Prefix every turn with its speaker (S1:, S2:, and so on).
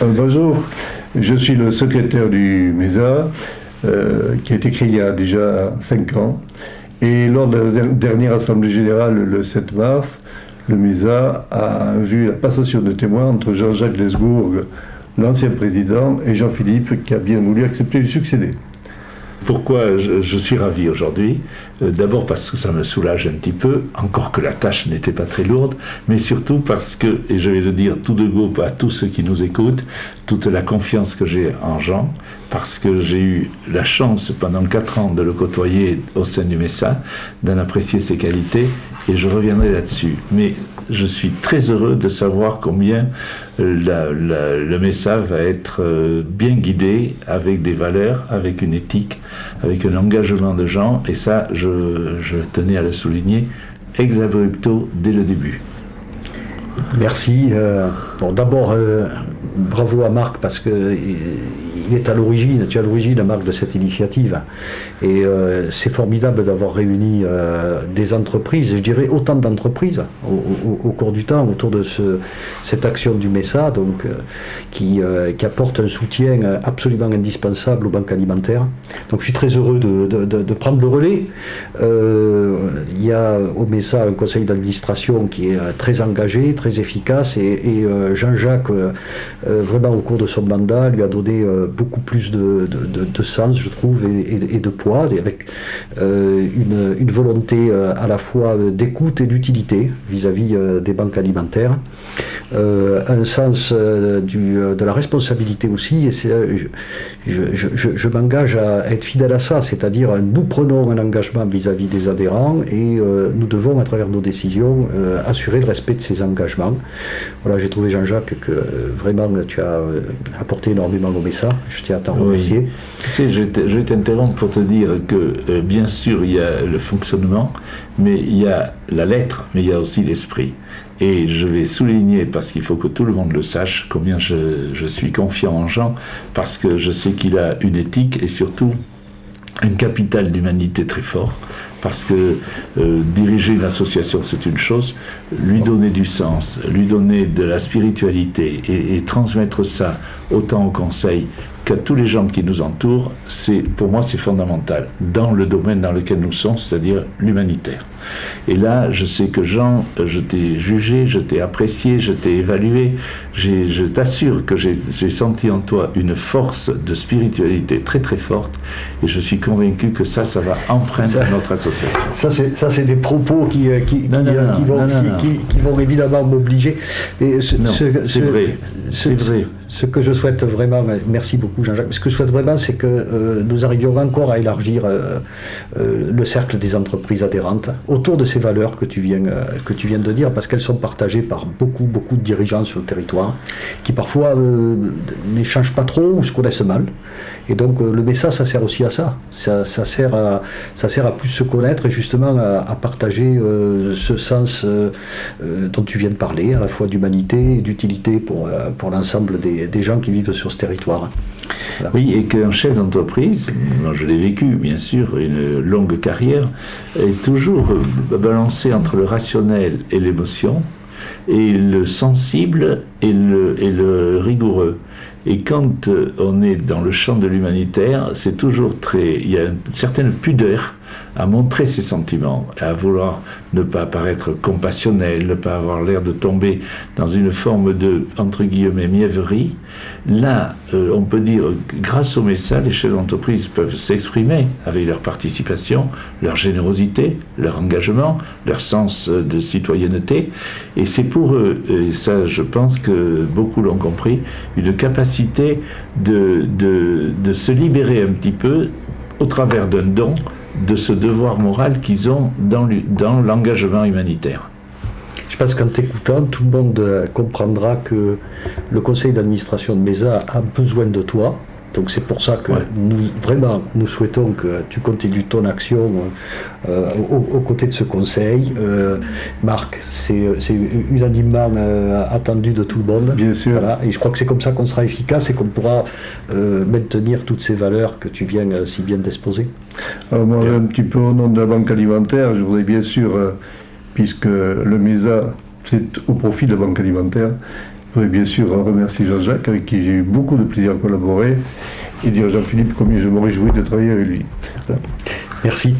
S1: Bonjour, je suis le secrétaire du MESA, qui a été créé il y a déjà 5 ans. Et lors de la dernière Assemblée Générale, le 7 mars, le MESA a vu la passation de témoins entre Jean-Jacques Lesbourg, l'ancien président, et Jean-Philippe, qui a bien voulu accepter de lui succéder.
S2: Pourquoi je suis ravi aujourd'hui? D'abord parce que ça me soulage un petit peu, encore que la tâche n'était pas très lourde, mais surtout parce que, et je vais le dire tout de go à tous ceux qui nous écoutent, toute la confiance que j'ai en Jean, parce que j'ai eu la chance pendant 4 ans de le côtoyer au sein du MESA, d'en apprécier ses qualités, et je reviendrai là-dessus. Mais je suis très heureux de savoir combien le MESA va être bien guidé avec des valeurs, avec une éthique, avec un engagement de gens, et ça, je tenais à le souligner ex abrupto dès le début.
S3: Merci. Bon, d'abord, bravo à Marc parce que il est à l'origine, tu es à l'origine, Marc, de cette initiative. Et c'est formidable d'avoir réuni des entreprises, et je dirais autant d'entreprises au cours du temps autour de cette action du MESA, donc, qui apporte un soutien absolument indispensable aux banques alimentaires. Donc je suis très heureux de prendre le relais. Il y a au MESA un conseil d'administration qui est très engagé, très efficace, et Jean-Jacques, vraiment au cours de son mandat, lui a donné beaucoup plus de sens, je trouve, et de poids, et avec une volonté à la fois d'écoute et d'utilité vis-à-vis des banques alimentaires, un sens de la responsabilité aussi, et je m'engage à être fidèle à ça, c'est-à-dire nous prenons un engagement vis-à-vis des adhérents, et nous devons, à travers nos décisions, assurer le respect de ces engagements. Voilà, j'ai trouvé, Jean-Jacques, que vraiment tu as apporté énormément au MESA. Je tiens à t'en remercier.
S2: Oui. Tu sais, je vais t'interrompre pour te dire que bien sûr il y a le fonctionnement, mais il y a la lettre, mais il y a aussi l'esprit. Et je vais souligner, parce qu'il faut que tout le monde le sache, combien je suis confiant en Jean, parce que je sais qu'il a une éthique et surtout un capital d'humanité très fort. Parce que diriger une association, c'est une chose, lui donner du sens, lui donner de la spiritualité et transmettre ça autant au conseil qu'à tous les gens qui nous entourent, pour moi c'est fondamental dans le domaine dans lequel nous sommes, c'est-à-dire l'humanitaire. Et là, je sais que Jean, je t'ai jugé, je t'ai apprécié, je t'ai évalué, je t'assure que j'ai senti en toi une force de spiritualité très très forte, et je suis convaincu que ça va emprunter à notre association.
S3: Ça c'est des propos qui vont évidemment m'obliger.
S2: C'est vrai.
S3: Ce que je souhaite vraiment, merci beaucoup Jean-Jacques, ce que je souhaite vraiment, c'est que nous arrivions encore à élargir le cercle des entreprises adhérentes autour de ces valeurs que tu viens de dire, parce qu'elles sont partagées par beaucoup de dirigeants sur le territoire, qui parfois n'échangent pas trop ou se connaissent mal. Et donc le MESA, ça sert aussi à ça. Ça sert à plus se connaître et justement à partager ce sens dont tu viens de parler, à la fois d'humanité et d'utilité pour l'ensemble des gens qui vivent sur ce territoire.
S2: Voilà. Oui, et qu'un chef d'entreprise, moi je l'ai vécu bien sûr, une longue carrière, est toujours balancé entre le rationnel et l'émotion, et le sensible et le rigoureux. Et quand on est dans le champ de l'humanitaire, c'est toujours il y a une certaine pudeur à montrer ses sentiments, à vouloir ne pas paraître compassionnel, ne pas avoir l'air de tomber dans une forme de, entre guillemets, mièvrerie. Là, on peut dire, grâce au MESA, les chefs d'entreprise peuvent s'exprimer avec leur participation, leur générosité, leur engagement, leur sens de citoyenneté. Et c'est pour eux, et ça je pense que beaucoup l'ont compris, une capacité de se libérer un petit peu au travers d'un don, de ce devoir moral qu'ils ont dans l'engagement humanitaire.
S3: Je pense qu'en t'écoutant, tout le monde comprendra que le conseil d'administration de MESA a besoin de toi. Donc c'est pour ça que nous souhaitons que tu continues ton action aux côtés de ce conseil. Marc, c'est unanimement attendu de tout le monde.
S1: Bien sûr.
S3: Voilà. Et je crois que c'est comme ça qu'on sera efficace et qu'on pourra maintenir toutes ces valeurs que tu viens si bien d'exposer.
S1: Alors moi, un petit peu au nom de la Banque alimentaire, je voudrais bien sûr, puisque le MESA, c'est au profit de la Banque alimentaire, Je voudrais bien sûr remercier Jean-Jacques, avec qui j'ai eu beaucoup de plaisir à collaborer, et dire à Jean-Philippe combien je me réjouis de travailler avec lui. Voilà.
S3: Merci.